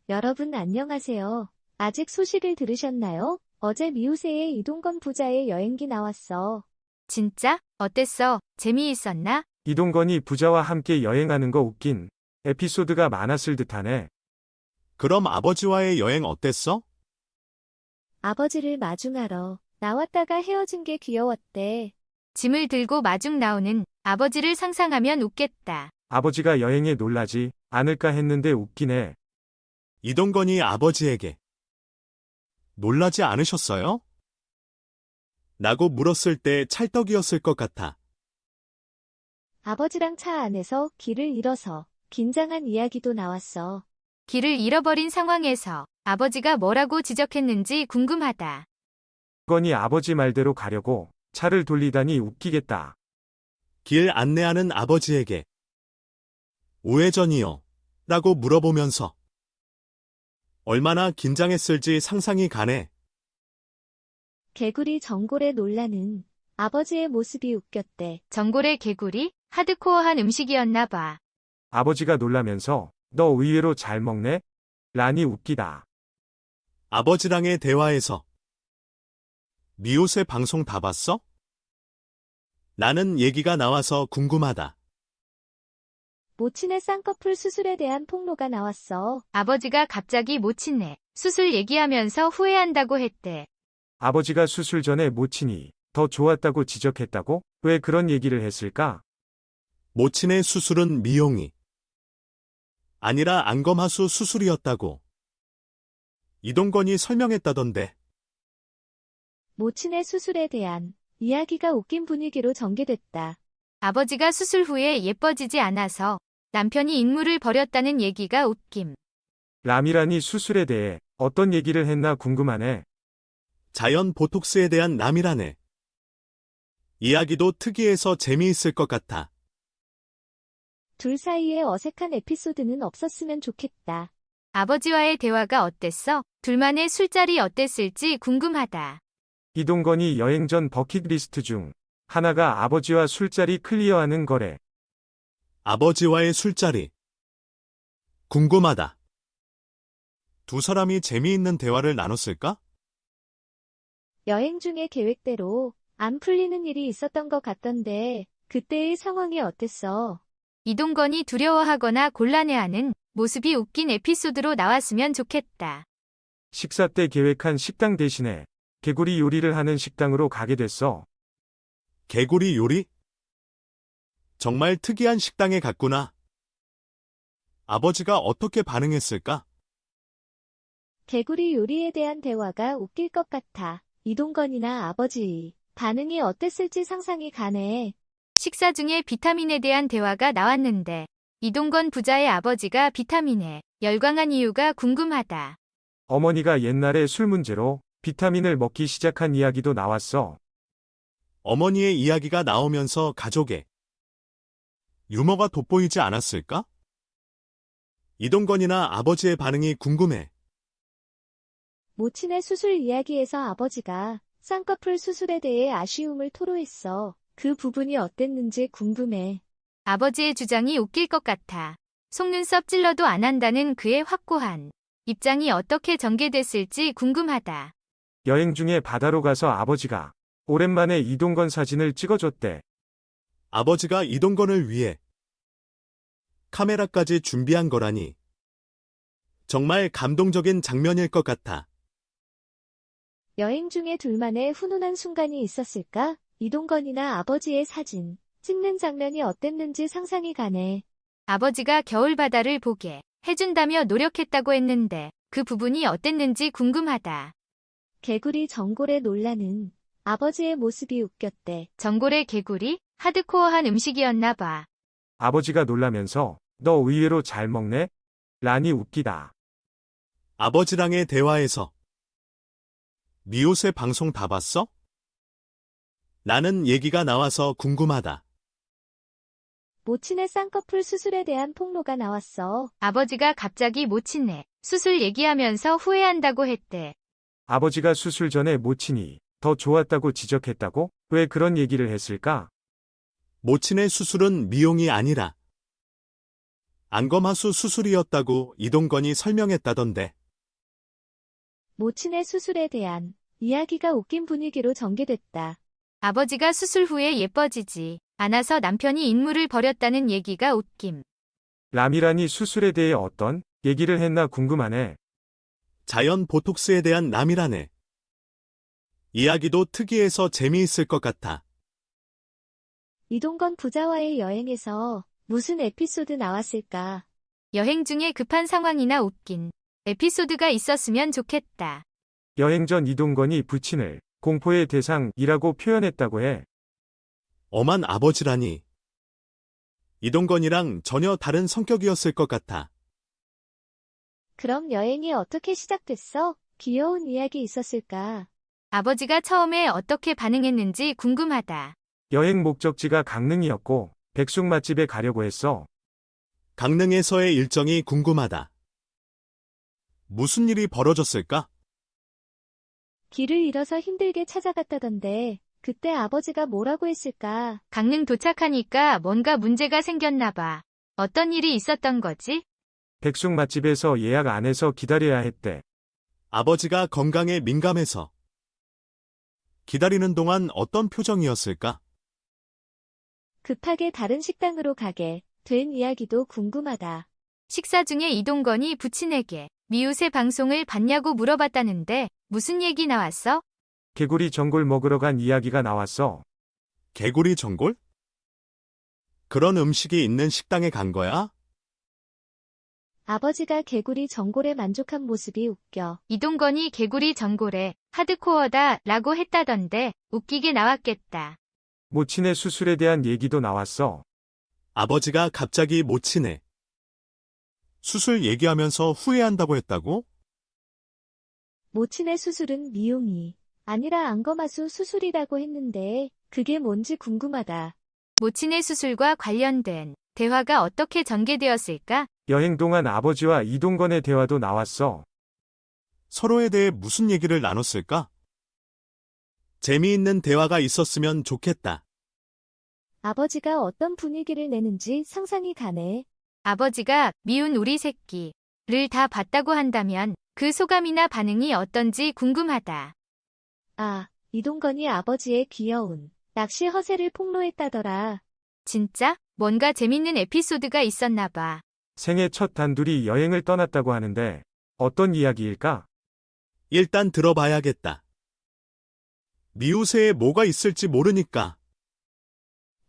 여러분 안녕하세요. 아직 소식을 들으셨나요? 어제 미우새의 이동건 부자의 여행기 나왔어. 진짜? 어땠어? 재미있었나? 이동건이 부자와 함께 여행하는 거 웃긴 에피소드가 많았을 듯하네. 그럼 아버지와의 여행 어땠어? 아버지를 마중하러 나왔다가 헤어진 게 귀여웠대. 짐을 들고 마중 나오는 아버지를 상상하면 웃겠다. 아버지가 여행에 놀라지 않을까 했는데 웃기네. 이동건이 아버지에게 놀라지 않으셨어요? 라고 물었을 때 찰떡이었을 것 같아. 아버지랑 차 안에서 길을 잃어서 긴장한 이야기도 나왔어. 길을 잃어버린 상황에서 아버지가 뭐라고 지적했는지 궁금하다. 건이 아버지 말대로 가려고 차를 돌리다니 웃기겠다. 길 안내하는 아버지에게 우회전이요? 라고 물어보면서 얼마나 긴장했을지 상상이 가네. 개구리 전골에 놀라는 아버지의 모습이 웃겼대. 전골의 개구리? 하드코어한 음식이었나 봐. 아버지가 놀라면서 너 의외로 잘 먹네? 라니 웃기다. 아버지랑의 대화에서 미우새 방송 다 봤어? 라는 얘기가 나와서 궁금하다. 모친의 쌍꺼풀 수술에 대한 폭로가 나왔어. 아버지가 갑자기 모친네 수술 얘기하면서 후회한다고 했대. 아버지가 수술 전에 모친이 더 좋았다고 지적했다고? 왜 그런 얘기를 했을까? 모친의 수술은 미용이 아니라 안검하수 수술이었다고 이동건이 설명했다던데. 모친의 수술에 대한 이야기가 웃긴 분위기로 전개됐다. 아버지가 수술 후에 예뻐지지 않아서 남편이 인물을 버렸다는 얘기가 웃김. 람이라니 수술에 대해 어떤 얘기를 했나 궁금하네. 자연 보톡스에 대한 남이라네. 이야기도 특이해서 재미있을 것 같아. 둘 사이에 어색한 에피소드는 없었으면 좋겠다. 아버지와의 대화가 어땠어? 둘만의 술자리 어땠을지 궁금하다. 이동건이 여행 전 버킷리스트 중 하나가 아버지와 술자리 클리어하는 거래. 아버지와의 술자리. 궁금하다. 두 사람이 재미있는 대화를 나눴을까? 여행 중에 계획대로 안 풀리는 일이 있었던 것 같던데 그때의 상황이 어땠어? 이동건이 두려워하거나 곤란해하는 모습이 웃긴 에피소드로 나왔으면 좋겠다. 식사 때 계획한 식당 대신에 개구리 요리를 하는 식당으로 가게 됐어. 개구리 요리? 정말 특이한 식당에 갔구나. 아버지가 어떻게 반응했을까? 개구리 요리에 대한 대화가 웃길 것 같아. 이동건이나 아버지 반응이 어땠을지 상상이 가네. 식사 중에 비타민에 대한 대화가 나왔는데 이동건 부자의 아버지가 비타민에 열광한 이유가 궁금하다. 어머니가 옛날에 술 문제로 비타민을 먹기 시작한 이야기도 나왔어. 어머니의 이야기가 나오면서 가족의 유머가 돋보이지 않았을까? 이동건이나 아버지의 반응이 궁금해. 모친의 수술 이야기에서 아버지가 쌍꺼풀 수술에 대해 아쉬움을 토로했어. 그 부분이 어땠는지 궁금해. 아버지의 주장이 웃길 것 같아. 속눈썹 찔러도 안 한다는 그의 확고한 입장이 어떻게 전개됐을지 궁금하다. 여행 중에 바다로 가서 아버지가 오랜만에 이동건 사진을 찍어줬대. 아버지가 이동건을 위해 카메라까지 준비한 거라니. 정말 감동적인 장면일 것 같아. 여행 중에 둘만의 훈훈한 순간이 있었을까? 이동건이나 아버지의 사진 찍는 장면이 어땠는지 상상이 가네. 아버지가 겨울바다를 보게 해준다며 노력했다고 했는데 그 부분이 어땠는지 궁금하다. 개구리 전골에 놀라는 아버지의 모습이 웃겼대. 전골의 개구리? 하드코어한 음식이었나 봐. 아버지가 놀라면서 너 의외로 잘 먹네? 라니 웃기다. 아버지랑의 대화에서 미우새 방송 다 봤어? 라는 얘기가 나와서 궁금하다. 모친의 쌍꺼풀 수술에 대한 폭로가 나왔어. 아버지가 갑자기 모친네 수술 얘기하면서 후회한다고 했대. 아버지가 수술 전에 모친이 더 좋았다고 지적했다고? 왜 그런 얘기를 했을까? 모친의 수술은 미용이 아니라 안검하수 수술이었다고 이동건이 설명했다던데. 모친의 수술에 대한 이야기가 웃긴 분위기로 전개됐다. 아버지가 수술 후에 예뻐지지 않아서 남편이 인물을 버렸다는 얘기가 웃김. 라미란이 수술에 대해 어떤 얘기를 했나 궁금하네. 자연 보톡스에 대한 남이라네. 이야기도 특이해서 재미있을 것 같아. 이동건 부자와의 여행에서 무슨 에피소드 나왔을까? 여행 중에 급한 상황이나 웃긴 에피소드가 있었으면 좋겠다. 여행 전 이동건이 부친을 공포의 대상이라고 표현했다고 해. 엄한 아버지라니. 이동건이랑 전혀 다른 성격이었을 것 같아. 그럼 여행이 어떻게 시작됐어? 귀여운 이야기 있었을까? 아버지가 처음에 어떻게 반응했는지 궁금하다. 여행 목적지가 강릉이었고 백숙 맛집에 가려고 했어. 강릉에서의 일정이 궁금하다. 무슨 일이 벌어졌을까? 길을 잃어서 힘들게 찾아갔다던데 그때 아버지가 뭐라고 했을까? 강릉 도착하니까 뭔가 문제가 생겼나 봐. 어떤 일이 있었던 거지? 백숙 맛집에서 예약 안 해서 기다려야 했대. 아버지가 건강에 민감해서. 기다리는 동안 어떤 표정이었을까? 급하게 다른 식당으로 가게 된 이야기도 궁금하다. 식사 중에 이동건이 부친에게 미우새 방송을 봤냐고 물어봤다는데 무슨 얘기 나왔어? 개구리 전골 먹으러 간 이야기가 나왔어. 개구리 전골? 그런 음식이 있는 식당에 간 거야? 아버지가 개구리 전골에 만족한 모습이 웃겨. 이동건이 개구리 전골에 하드코어다 라고 했다던데 웃기게 나왔겠다. 모친의 수술에 대한 얘기도 나왔어. 아버지가 갑자기 모친에 수술 얘기하면서 후회한다고 했다고? 모친의 수술은 미용이 아니라 안검하수 수술이라고 했는데 그게 뭔지 궁금하다. 모친의 수술과 관련된 대화가 어떻게 전개되었을까? 여행 동안 아버지와 이동건의 대화도 나왔어. 서로에 대해 무슨 얘기를 나눴을까? 재미있는 대화가 있었으면 좋겠다. 아버지가 어떤 분위기를 내는지 상상이 가네. 아버지가 미운 우리 새끼를 다 봤다고 한다면 그 소감이나 반응이 어떤지 궁금하다. 아, 이동건이 아버지의 귀여운 낚시 허세를 폭로했다더라. 진짜? 뭔가 재밌는 에피소드가 있었나 봐. 생애 첫 단둘이 여행을 떠났다고 하는데 어떤 이야기일까? 일단 들어봐야겠다. 미우새에 뭐가 있을지 모르니까.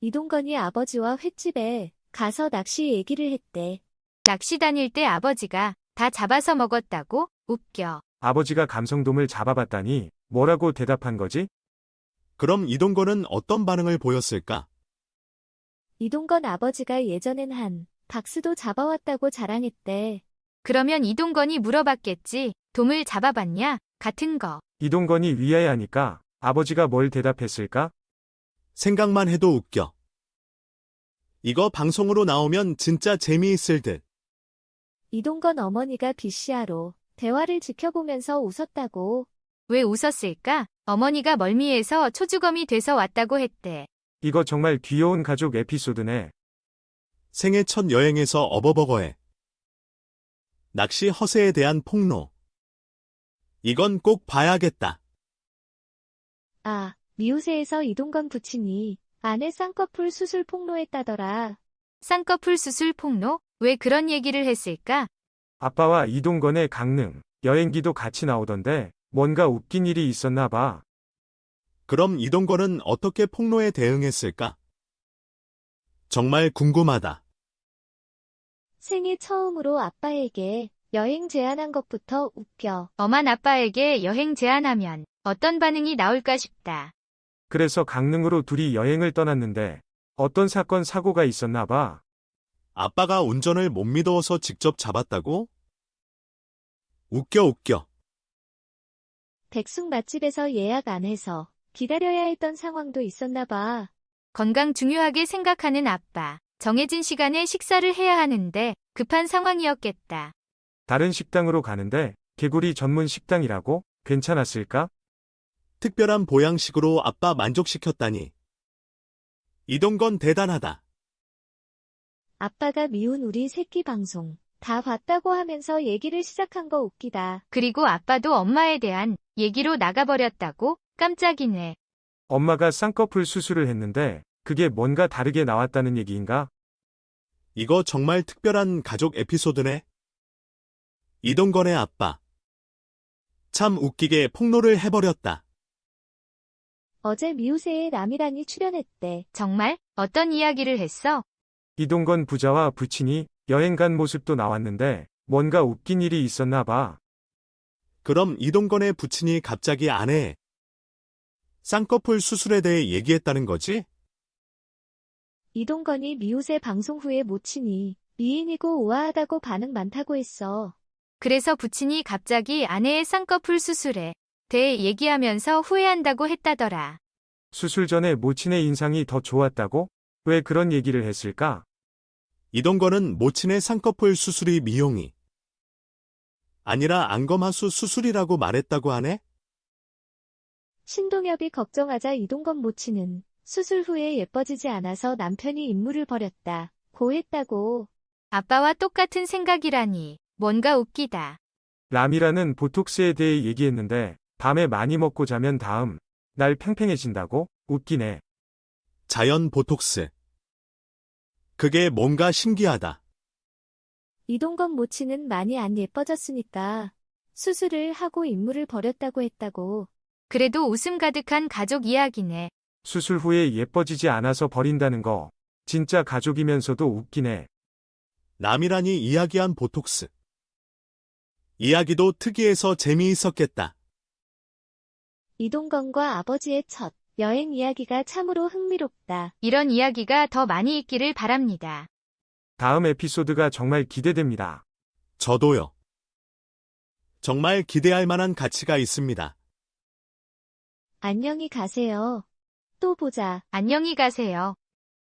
이동건이 아버지와 횟집에 가서 낚시 얘기를 했대. 낚시 다닐 때 아버지가 다 잡아서 먹었다고? 웃겨. 아버지가 감성돔을 잡아봤다니 뭐라고 대답한 거지? 그럼 이동건은 어떤 반응을 보였을까? 이동건 아버지가 예전엔 한 박스도 잡아왔다고 자랑했대. 그러면 이동건이 물어봤겠지. 돔을 잡아봤냐? 같은 거. 이동건이 위아야하니까 아버지가 뭘 대답했을까? 생각만 해도 웃겨. 이거 방송으로 나오면 진짜 재미있을 듯. 이동건 어머니가 BCR로 대화를 지켜보면서 웃었다고. 왜 웃었을까? 어머니가 멀미해서 초주검이 돼서 왔다고 했대. 이거 정말 귀여운 가족 에피소드네. 생애 첫 여행에서 어버버거해. 낚시 허세에 대한 폭로. 이건 꼭 봐야겠다. 아, 미우새에서 이동건 부친이 아내 쌍꺼풀 수술 폭로했다더라. 쌍꺼풀 수술 폭로? 왜 그런 얘기를 했을까? 아빠와 이동건의 강릉 여행기도 같이 나오던데 뭔가 웃긴 일이 있었나 봐. 그럼 이동건은 어떻게 폭로에 대응했을까? 정말 궁금하다. 생애 처음으로 아빠에게 여행 제안한 것부터 웃겨. 엄한 아빠에게 여행 제안하면 어떤 반응이 나올까 싶다. 그래서 강릉으로 둘이 여행을 떠났는데 어떤 사건 사고가 있었나 봐. 아빠가 운전을 못 믿어서 직접 잡았다고? 웃겨. 백숙 맛집에서 예약 안 해서 기다려야 했던 상황도 있었나 봐. 건강 중요하게 생각하는 아빠. 정해진 시간에 식사를 해야 하는데 급한 상황이었겠다. 다른 식당으로 가는데 개구리 전문 식당이라고? 괜찮았을까? 특별한 보양식으로 아빠 만족시켰다니. 이동건 대단하다. 아빠가 미운 우리 새끼 방송 다 봤다고 하면서 얘기를 시작한 거 웃기다. 그리고 아빠도 엄마에 대한 얘기로 나가버렸다고? 깜짝이네. 엄마가 쌍꺼풀 수술을 했는데 그게 뭔가 다르게 나왔다는 얘기인가? 이거 정말 특별한 가족 에피소드네. 이동건의 아빠. 참 웃기게 폭로를 해버렸다. 어제 미우새에 남이란이 출연했대. 정말? 어떤 이야기를 했어? 이동건 부자와 부친이 여행 간 모습도 나왔는데 뭔가 웃긴 일이 있었나 봐. 그럼 이동건의 부친이 갑자기 아내의 쌍꺼풀 수술에 대해 얘기했다는 거지? 이동건이 미우새 방송 후에 모친이 미인이고 우아하다고 반응 많다고 했어. 그래서 부친이 갑자기 아내의 쌍꺼풀 수술에 대해 얘기하면서 후회한다고 했다더라. 수술 전에 모친의 인상이 더 좋았다고? 왜 그런 얘기를 했을까? 이동건은 모친의 쌍꺼풀 수술이 미용이 아니라 안검하수 수술이라고 말했다고 하네? 신동엽이 걱정하자 이동건 모친은 수술 후에 예뻐지지 않아서 남편이 임무를 버렸다. 고 했다고. 아빠와 똑같은 생각이라니. 뭔가 웃기다. 람이라는 보톡스에 대해 얘기했는데 밤에 많이 먹고 자면 다음 날 팽팽해진다고? 웃기네. 자연 보톡스. 그게 뭔가 신기하다. 이동건 모친은 많이 안 예뻐졌으니까 수술을 하고 임무를 버렸다고 했다고. 그래도 웃음 가득한 가족 이야기네. 수술 후에 예뻐지지 않아서 버린다는 거 진짜 가족이면서도 웃기네. 남이란이 이야기한 보톡스. 이야기도 특이해서 재미있었겠다. 이동건과 아버지의 첫 여행 이야기가 참으로 흥미롭다. 이런 이야기가 더 많이 있기를 바랍니다. 다음 에피소드가 정말 기대됩니다. 저도요. 정말 기대할 만한 가치가 있습니다. 안녕히 가세요. 또 보자. 안녕히 가세요.